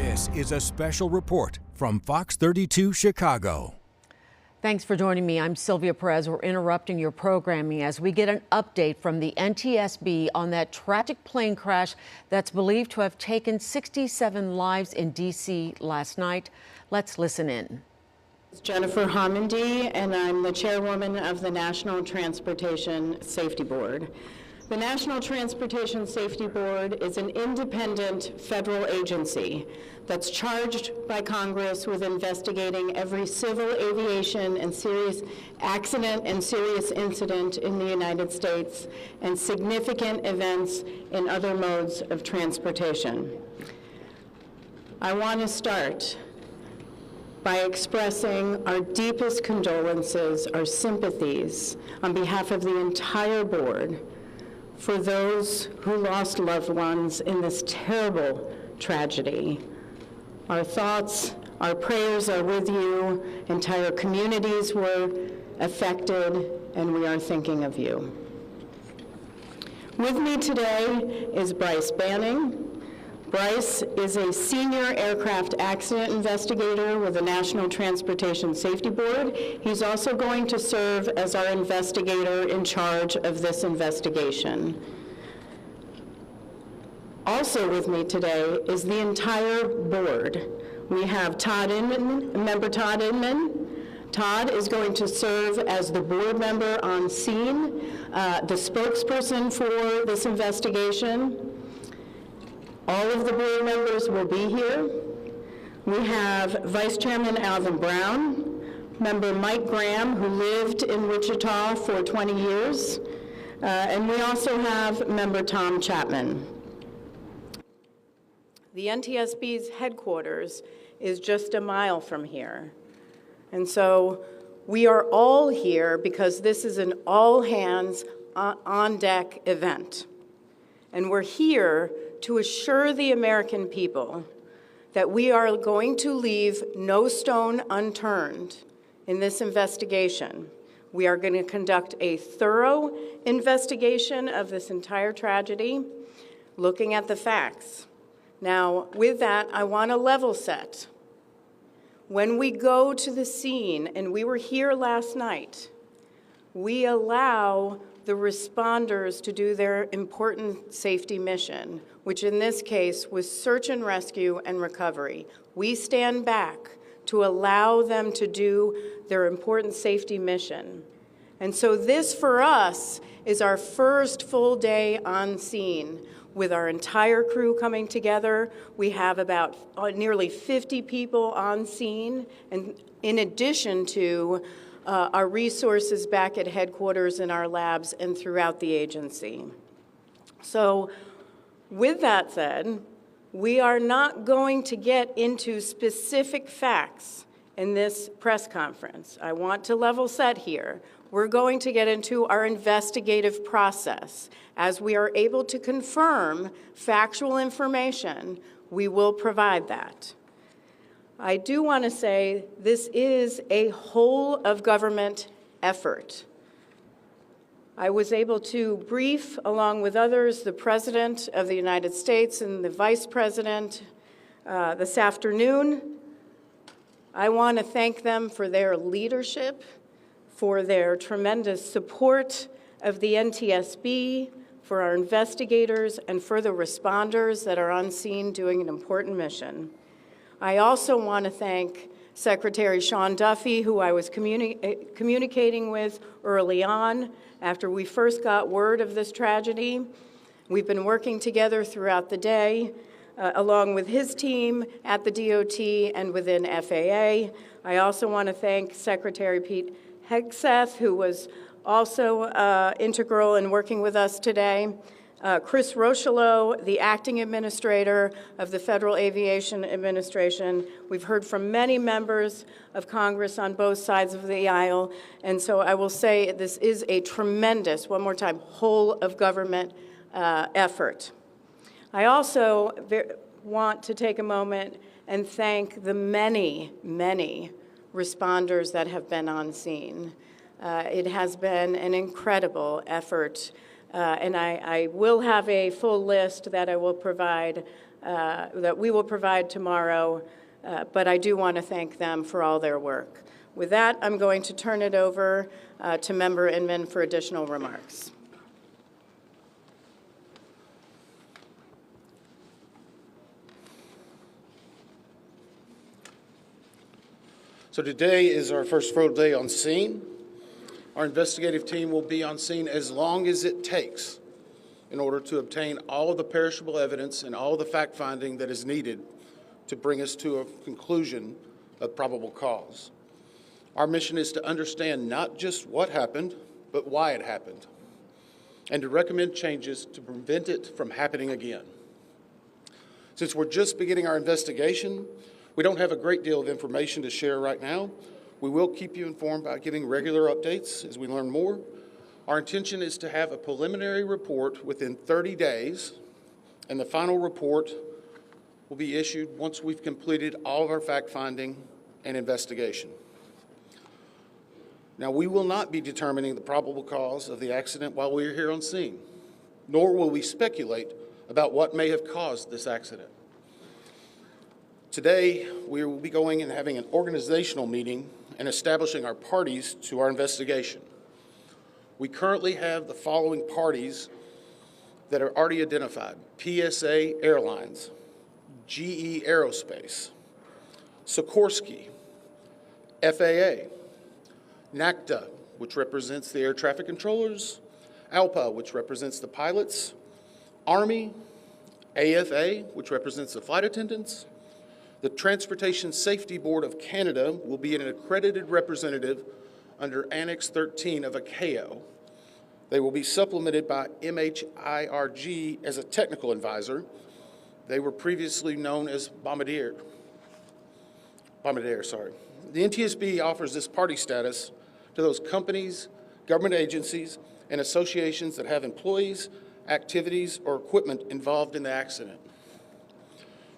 This is a special report from Fox 32 Chicago. Thanks for joining me. I'm Sylvia Perez. We're interrupting your programming as we get an update from the NTSB on that tragic plane crash that's believed to have taken 67 lives in D.C. last night. Let's listen in. It's Jennifer Homendy, and I'm the chairwoman of the National Transportation Safety Board. The National Transportation Safety Board is an independent federal agency that's charged by Congress with investigating every civil aviation and serious accident and serious incident in the United States and significant events in other modes of transportation. I want to start by expressing our deepest condolences, our sympathies on behalf of the entire board for those who lost loved ones in this terrible tragedy. Our thoughts, our prayers are with you. Entire communities were affected, and we are thinking of you. With me today is Bryce Banning. Bryce is a senior aircraft accident investigator with the National Transportation Safety Board. He's also going to serve as our investigator in charge of this investigation. Also with me today is the entire board. We have Todd Inman, member Todd Inman. Todd is going to serve as the board member on scene, the spokesperson for this investigation. All of the board members will be here. We have Vice Chairman Alvin Brown, member Mike Graham, who lived in Wichita for 20 years, and we also have member Tom Chapman. The NTSB's headquarters is just a mile from here. And so we are all here because this is an all-hands on-deck event. And we're here to assure the American people that we are going to leave no stone unturned in this investigation. We are going to conduct a thorough investigation of this entire tragedy, looking at the facts. Now, with that, I want to level set. When we go to the scene, and we were here last night, we allow the responders to do their important safety mission, which in this case was search and rescue and recovery. We stand back to allow them to do their important safety mission. And so this, for us, is our first full day on scene with our entire crew coming together. We have about nearly 50 people on scene, and in addition to our resources back at headquarters in our labs and throughout the agency. So with that said, we are not going to get into specific facts in this press conference. I want to level set here. We're going to get into our investigative process. As we are able to confirm factual information, we will provide that. I do want to say this is a whole of government effort. I was able to brief, along with others, the President of the United States and the Vice President this afternoon. I want to thank them for their leadership, for their tremendous support of the NTSB, for our investigators, and for the responders that are on scene doing an important mission. I also want to thank Secretary Sean Duffy, who I was communicating with early on after we first got word of this tragedy. We've been working together throughout the day, along with his team at the DOT and within FAA. I also want to thank Secretary Pete Hegseth, who was also integral in working with us today. Chris Rocheleau, the acting administrator of the Federal Aviation Administration. We've heard from many members of Congress on both sides of the aisle, and so I will say this is a tremendous, one more time, whole of government effort. I also want to take a moment and thank the many, many responders that have been on scene. It has been an incredible effort. And I will have a full list that I will provide that we will provide tomorrow, but I do want to thank them for all their work. With that, I'm going to turn it over to Member Inman for additional remarks. So today is our first full day on scene. Our investigative team will be on scene as long as it takes in order to obtain all of the perishable evidence and all of the fact-finding that is needed to bring us to a conclusion of probable cause. Our mission is to understand not just what happened, but why it happened, and to recommend changes to prevent it from happening again. Since we're just beginning our investigation, we don't have a great deal of information to share right now. We will keep you informed by giving regular updates as we learn more. Our intention is to have a preliminary report within 30 days, and the final report will be issued once we've completed all of our fact-finding and investigation. Now, we will not be determining the probable cause of the accident while we are here on scene, nor will we speculate about what may have caused this accident. Today, we will be going and having an organizational meeting and establishing our parties to our investigation. We currently have the following parties that are already identified: PSA Airlines, GE Aerospace, Sikorsky, FAA, NACTA, which represents the air traffic controllers, ALPA, which represents the pilots, Army, AFA, which represents the flight attendants. The Transportation Safety Board of Canada will be an accredited representative under Annex 13 of ICAO. They will be supplemented by MHIRG as a technical advisor. They were previously known as Bombardier. The NTSB offers this party status to those companies, government agencies, and associations that have employees, activities, or equipment involved in the accident.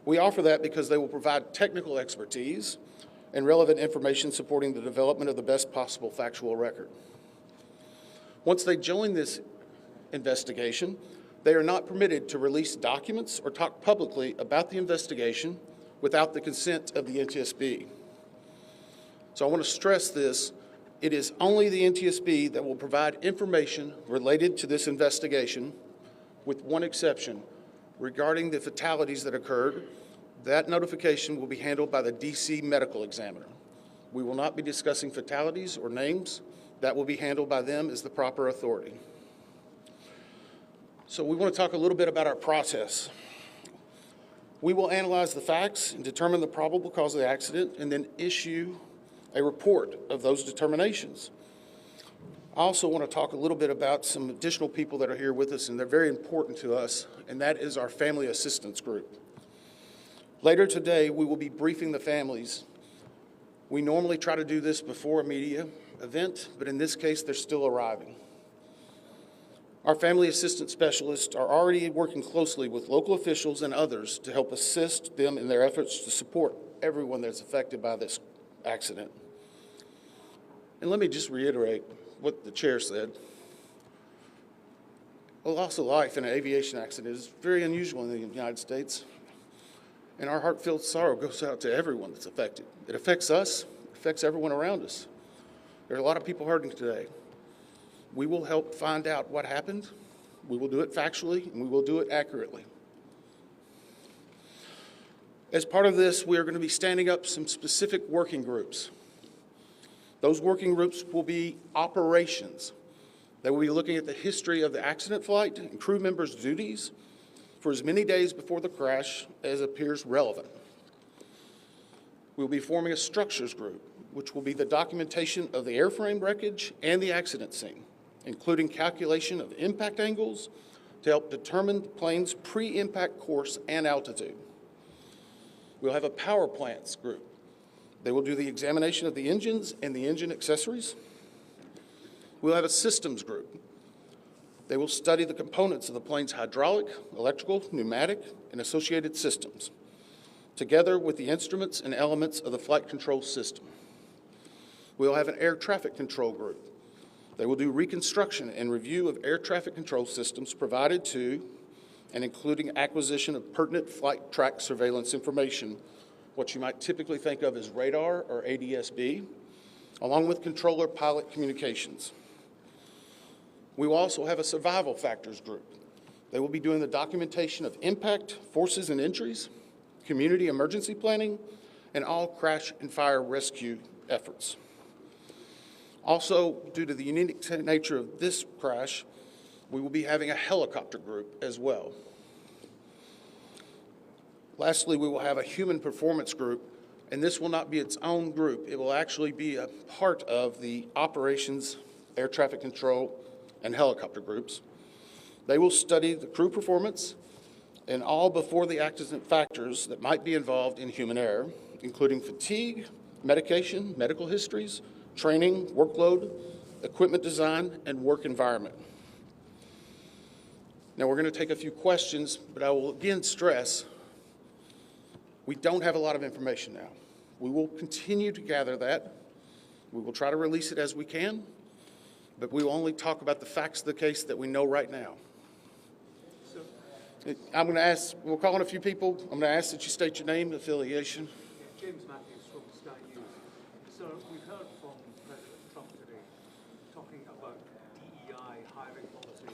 We offer that because they will provide technical expertise and relevant information supporting the development of the best possible factual record. Once they join this investigation, they are not permitted to release documents or talk publicly about the investigation without the consent of the NTSB. So I want to stress this. It is only the NTSB that will provide information related to this investigation, with one exception. Regarding the fatalities that occurred, that notification will be handled by the DC medical examiner. We will not be discussing fatalities or names. That will be handled by them as the proper authority. So we want to talk a little bit about our process. We will analyze the facts and determine the probable cause of the accident, and then issue a report of those determinations. I also want to talk a little bit about some additional people that are here with us, and they're very important to us, and that is our family assistance group. Later today, we will be briefing the families. We normally try to do this before a media event, but in this case, they're still arriving. Our family assistance specialists are already working closely with local officials and others to help assist them in their efforts to support everyone that's affected by this accident. And let me just reiterate what the chair said. A loss of life in an aviation accident is very unusual in the United States, and our heartfelt sorrow goes out to everyone that's affected. It affects us, it affects everyone around us. There are a lot of people hurting today. We will help find out what happened. We will do it factually, and we will do it accurately. As part of this, we are going to be standing up some specific working groups. Those working groups will be operations. They will be looking at the history of the accident flight and crew members' duties for as many days before the crash as appears relevant. We'll be forming a structures group, which will be the documentation of the airframe wreckage and the accident scene, including calculation of impact angles to help determine the plane's pre-impact course and altitude. We'll have a power plants group. They will do the examination of the engines and the engine accessories. We'll have a systems group. They will study the components of the plane's hydraulic, electrical, pneumatic, and associated systems, together with the instruments and elements of the flight control system. We'll have an air traffic control group. They will do reconstruction and review of air traffic control systems provided to and including acquisition of pertinent flight track surveillance information, what you might typically think of as radar or ADS-B, along with controller pilot communications. We will also have a survival factors group. They will be doing the documentation of impact, forces and injuries, community emergency planning, and all crash and fire rescue efforts. Also, due to the unique nature of this crash, we will be having a helicopter group as well. Lastly, we will have a human performance group, and this will not be its own group. It will actually be a part of the operations, air traffic control, and helicopter groups. They will study the crew performance and all before the accident factors that might be involved in human error, including fatigue, medication, medical histories, training, workload, equipment design, and work environment. Now we're going to take a few questions, but I will again stress, we don't have a lot of information now. We will continue to gather that. We will try to release it as we can, but we will only talk about the facts of the case that we know right now. I'm going to ask, we'll call on a few people. I'm going to ask that you state your name and affiliation. James Matthews from Sky News. So we've heard from President Trump today talking about DEI hiring policies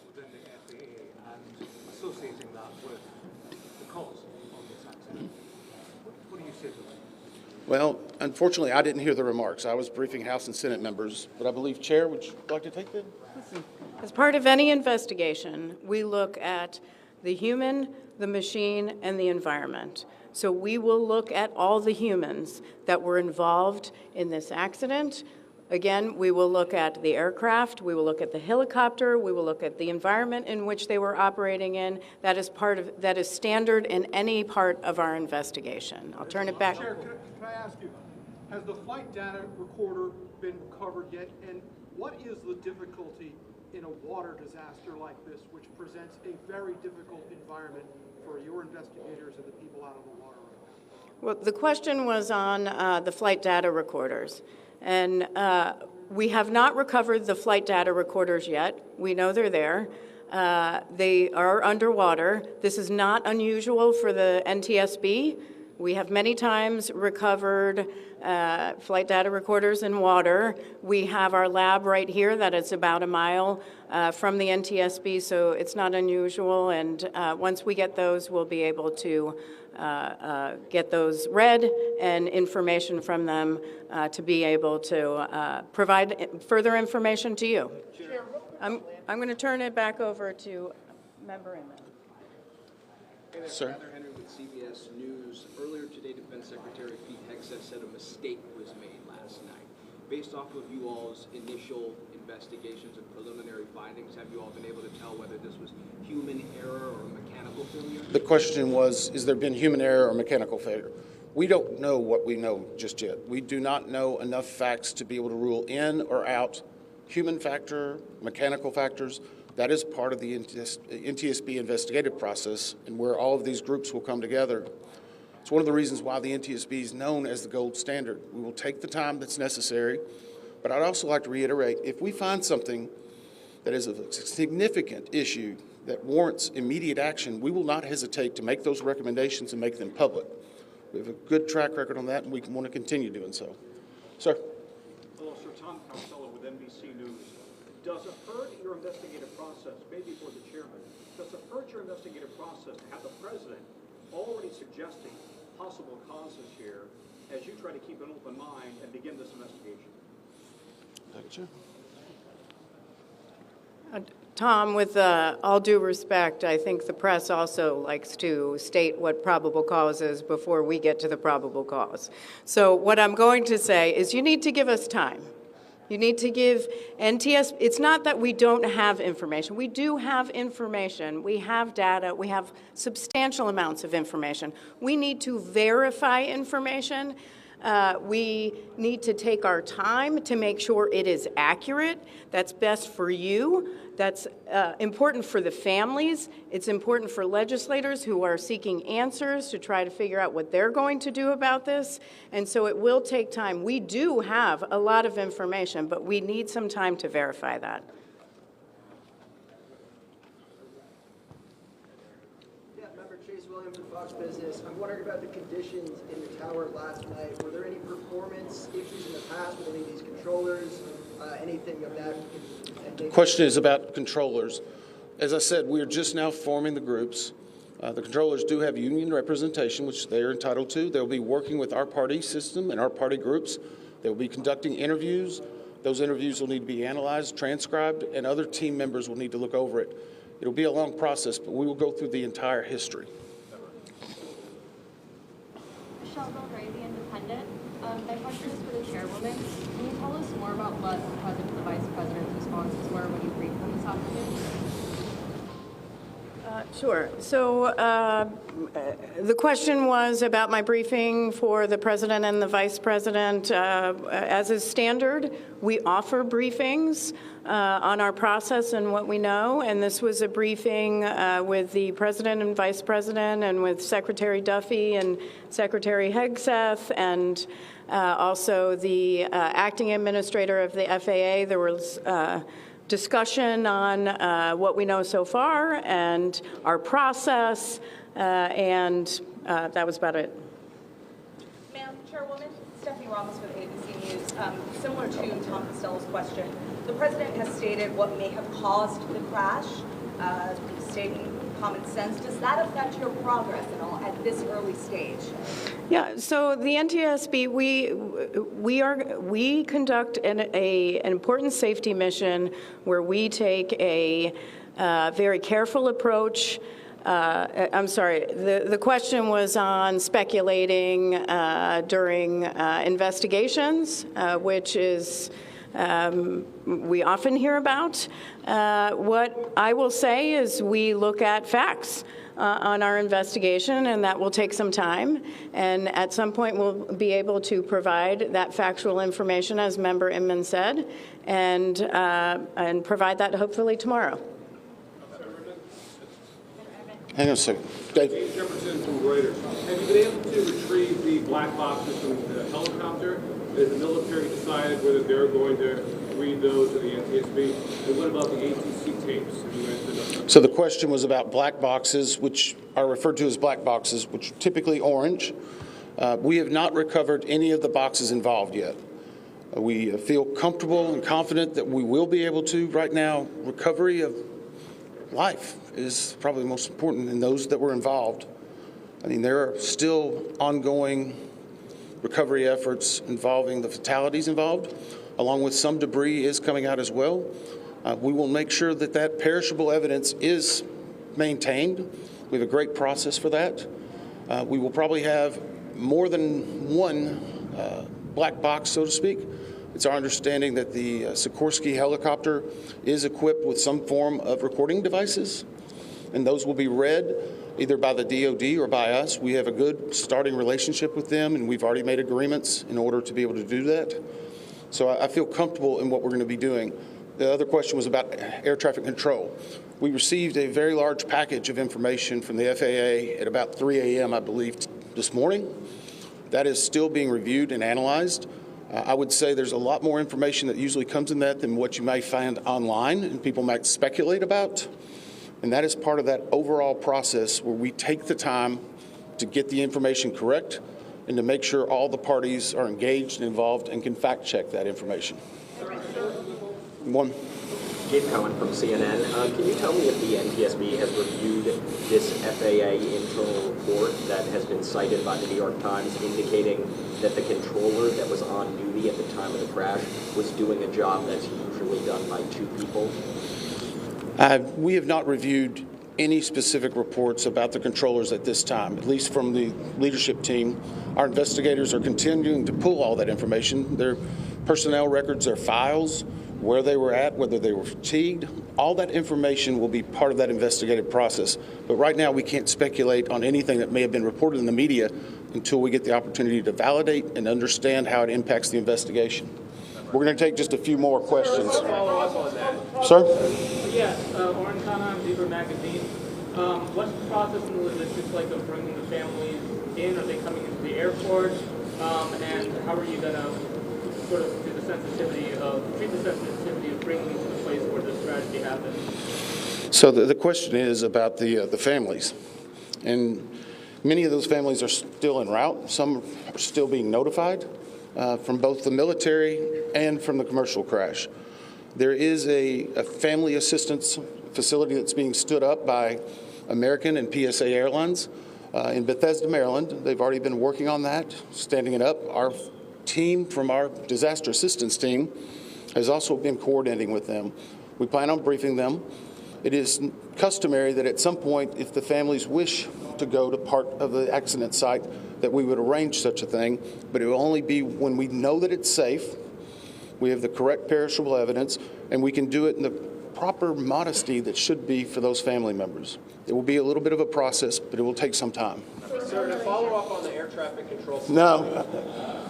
within the FAA and associating that with the cause of this accident. What do you say to that? Well, unfortunately, I didn't hear the remarks. I was briefing House and Senate members, but I believe, Chair, would you like to take that? As part of any investigation, we look at the human, the machine, and the environment. So we will look at all the humans that were involved in this accident. Again, we will look at the aircraft, we will look at the helicopter, we will look at the environment in which they were operating in. That is standard in any part of our investigation. I'll turn it back. Chair, can I ask you, has the flight data recorder been recovered yet? And what is the difficulty in a water disaster like this, which presents a very difficult environment for your investigators and the people out on the water right now? Well, the question was on the flight data recorders. And we have not recovered the flight data recorders yet. We know they're there. They are underwater. This is not unusual for the NTSB. We have many times recovered flight data recorders in water. We have our lab right here that is about a mile from the NTSB, so it's not unusual. And once we get those, we'll be able to get those read and information from them to be able to provide further information to you. I'm going to turn it back over to Member Inman. Sir. Heather Henry with CBS News. Earlier today, Defense Secretary Pete Hegseth said a mistake was made last night. Based off of you all's initial investigations and preliminary findings, have you all been able to tell whether this was human error or mechanical failure? The question was, has there been human error or mechanical failure? We don't know what we know just yet. We do not know enough facts to be able to rule in or out human factor, mechanical factors. That is part of the NTSB investigative process and where all of these groups will come together. It's one of the reasons why the NTSB is known as the gold standard. We will take the time that's necessary, but I'd also like to reiterate, if we find something that is a significant issue that warrants immediate action, we will not hesitate to make those recommendations and make them public. We have a good track record on that, and we want to continue doing so. Sir. Hello, Sir. Tom Costello with NBC News. Does it hurt your investigative process, maybe for the chairman, does it hurt your investigative process to have the president already suggesting possible causes here as you try to keep an open mind and begin this investigation? Thank you. Tom, with all due respect, I think the press also likes to state what probable cause is before we get to the probable cause. So what I'm going to say is you need to give us time. You need to give NTSB, it's not that we don't have information. We do have information. We have data. We have substantial amounts of information. We need to verify information. We need to take our time to make sure it is accurate. That's best for you. That's important for the families. It's important for legislators who are seeking answers to try to figure out what they're going to do about this. And so it will take time. We do have a lot of information, but we need some time to verify that. about the conditions in the tower last night. Were there any performance issues in the past with any of these controllers? Anything of that? The question is about controllers. As I said, we are just now forming the groups. The controllers do have union representation, which they are entitled to. They'll be working with our party system and our party groups. They'll be conducting interviews. Those interviews will need to be analyzed, transcribed, and other team members will need to look over it. It'll be a long process, but we will go through the entire history. Michelle Gray, The Independent. My question is for the chairwoman. Can you tell us more about what the president and the vice president's responses were when you briefed them this afternoon? Sure. So the question was about my briefing for the president and the vice president. As is standard, we offer briefings on our process and what we know, and this was a briefing with the president and vice president and with Secretary Duffy and Secretary Hegseth and also the acting administrator of the FAA. There was discussion on what we know so far and our process, and that was about it. Ma'am, Chairwoman, Stephanie Ramos with ABC News. Similar to Tom Costello's question, the President has stated what may have caused the crash, stating common sense. Does that affect your progress at all at this early stage? Yeah, so the NTSB, we conduct an important safety mission where we take a very careful approach. I'm sorry, the question was on speculating during investigations, which is we often hear about. What I will say is we look at facts on our investigation, and that will take some time. And at some point, we'll be able to provide that factual information, as Member Inman said, and provide that hopefully tomorrow. Hang on a second. Dave. James Jefferson from Reuters. Have you been able to retrieve the black boxes from the helicopter? Has the military decided whether they're going to read those to the NTSB? And what about the ATC tapes? Have you answered? So the question was about black boxes, which are referred to as black boxes, which are typically orange. We have not recovered any of the boxes involved yet. We feel comfortable and confident that we will be able to. Right now, recovery of life is probably most important in those that were involved. I mean, there are still ongoing recovery efforts involving the fatalities involved, along with some debris is coming out as well. We will make sure that that perishable evidence is maintained. We have a great process for that. We will probably have more than one black box, so to speak. It's our understanding that the Sikorsky helicopter is equipped with some form of recording devices, and those will be read either by the DOD or by us. We have a good starting relationship with them, and we've already made agreements in order to be able to do that. So I feel comfortable in what we're going to be doing. The other question was about air traffic control. We received a very large package of information from the FAA at about 3 a.m., I believe, this morning. That is still being reviewed and analyzed. I would say there's a lot more information that usually comes in that than what you may find online and people might speculate about. And that is part of that overall process where we take the time to get the information correct and to make sure all the parties are engaged and involved and can fact check that information. One. Gabe Cohen from CNN. Can you tell me if the NTSB has reviewed this FAA internal report that has been cited by the New York Times indicating that the controller that was on duty at the time of the crash was doing a job that's usually done by two people? We have not reviewed any specific reports about the controllers at this time, at least from the leadership team. Our investigators are continuing to pull all that information, their personnel records, their files, where they were at, whether they were fatigued. All that information will be part of that investigative process. But right now, we can't speculate on anything that may have been reported in the media until we get the opportunity to validate and understand how it impacts the investigation. We're going to take just a few more questions. Let's follow up on that. Sir? Yes, Oren Khanna, Beaver Magazine. What's the process and the logistics like of bringing the families in? Are they coming into the airport? And how are you going to sort of treat the sensitivity of bringing them to the place where this tragedy happened? So the question is about the families. And Many of those families are still en route. Some are still being notified from both the military and from the commercial crash. There is a family assistance facility that's being stood up by American and PSA Airlines in Bethesda, Maryland. They've already been working on that, standing it up. Our team from our disaster assistance team has also been coordinating with them. We plan on briefing them. It is customary that at some point, if the families wish to go to part of the accident site, that we would arrange such a thing, but it will only be when we know that it's safe, we have the correct perishable evidence, and we can do it in the proper modesty that should be for those family members. It will be a little bit of a process, but it will take some time. Sir, to follow up on the air traffic control system. No.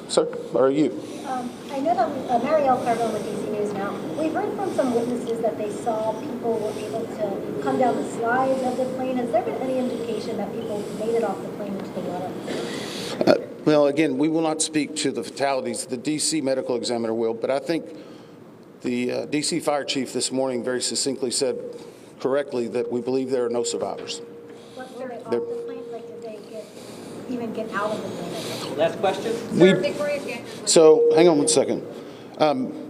Sir, or are you? I know that Marielle Carville with DC News now. We've heard from some witnesses that they saw people were able to come down the slides of the plane. Has there been any indication that people made it off the plane into the water? Well, again, we will not speak to the fatalities. The DC medical examiner will, but I think the DC fire chief this morning very succinctly said correctly that we believe there are no survivors. What were they off the plane? Like, did they even get out of the plane? Last question. So, hang on one second.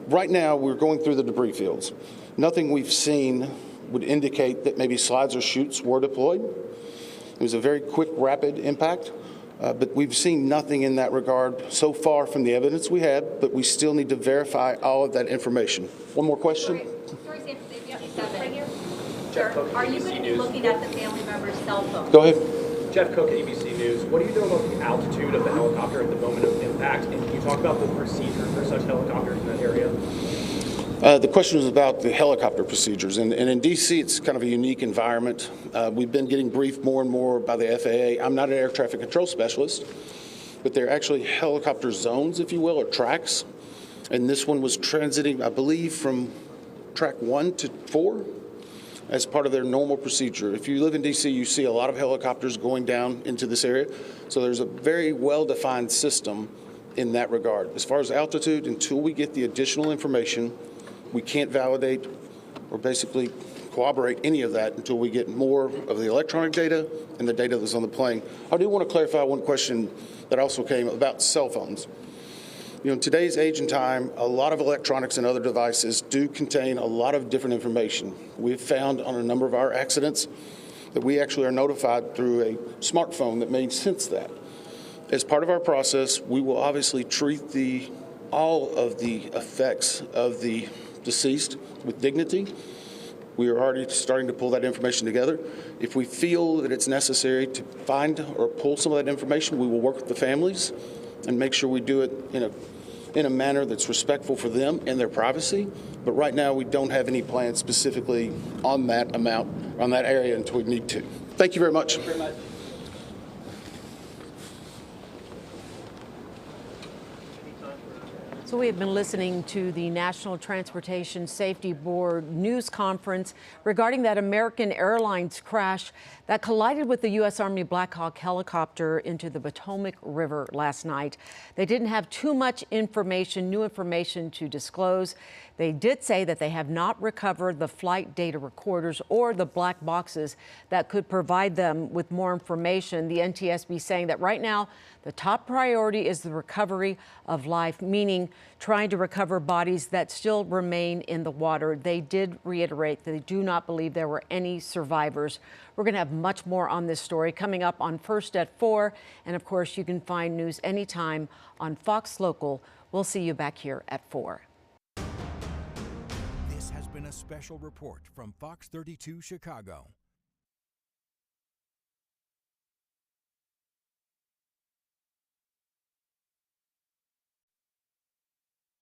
Right now, we're going through the debris fields. Nothing we've seen would indicate that maybe slides or chutes were deployed. It was a very quick, rapid impact, but we've seen nothing in that regard so far from the evidence we had, but we still need to verify all of that information. One more question? Are you going to be looking at the family member's cell phone? Go ahead. Jeff Cook, ABC News. What do you know about the altitude of the helicopter at the moment of impact? And can you talk about the procedure for such helicopters in that area? The question was about the helicopter procedures. And in D.C., it's kind of a unique environment. We've been getting briefed more and more by the FAA. I'm not an air traffic control specialist, but they're actually helicopter zones, if you will, or tracks. And this one was transiting, I believe, from track 1 to 4. As part of their normal procedure. If you live in D.C., you see a lot of helicopters going down into this area. So there's a very well-defined system in that regard. As far as altitude, until we get the additional information, we can't validate or basically corroborate any of that until we get more of the electronic data and the data that's on the plane. I do want to clarify one question that also came about cell phones. You know, in today's age and time, a lot of electronics and other devices do contain a lot of different information. We've found on a number of our accidents that we actually are notified through a smartphone that may sense that. As part of our process, we will obviously treat all of the effects of the deceased with dignity. We are already starting to pull that information together. If we feel that it's necessary to find or pull some of that information, we will work with the families and make sure we do it in a manner that's respectful for them and their privacy. But right now, we don't have any plans specifically on that amount, on that area, until we need to. Thank you very much. Thank you very much. So we have been listening to the National Transportation Safety Board news conference regarding that American Airlines crash that collided with the U.S. Army Black Hawk helicopter into the Potomac River last night. They didn't have too much information, new information to disclose. They did say that they have not recovered the flight data recorders or the black boxes that could provide them with more information. The NTSB saying that right now, the top priority is the recovery of life, meaning trying to recover bodies that still remain in the water. They did reiterate that they do not believe there were any survivors. We're going to have much more on this story coming up on First at 4. And of course, you can find news anytime on Fox Local. We'll see you back here at 4. This has been a special report from Fox 32 Chicago.